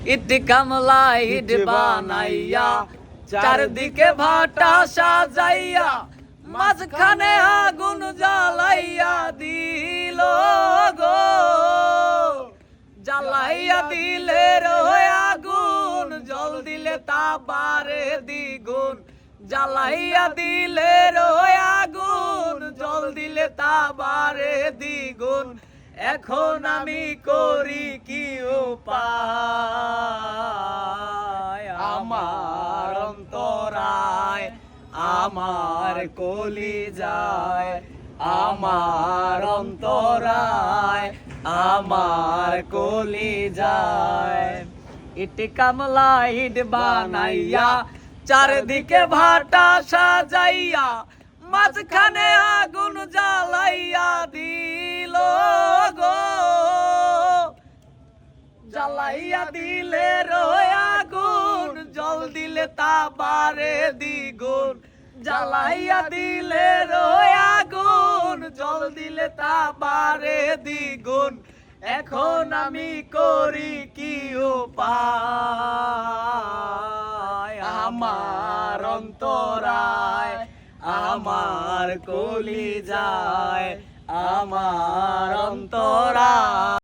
ইট কামলা ইট বানাইয়া চারদিকে ভাটা সাজাইয়া মাঝখানে আগুন জ্বালাইয়া দিল গো জ্বালাইয়া দিলে রয় আগুন জল দিলে তা বারে দ্বিগুণ জ্বালাইয়া দিলে রয় আগুন জল দিলে তা বারে দ্বিগুণ এখন আমি করি কি উপায় আমার অন্তরায় আমার কলিজায় আমার অন্তরায় আমার কলিজায় ইট কামলা ইট বানাইয়া চারদিকে ভাটা সাজাইয়া মাঝখানে আগুন জ্বালাইয়া দিল গো জ্বালাইয়া দিলে রয় আগুন জল দিলে তা বারে দ্বিগুণ জ্বালাইয়া দিলে রয় আগুন জল দিলে তা বারে দ্বিগুণ এখন আমি করি কি উপায় আমার অন্তরায় আমার কলিজায় আমার অন্তরায়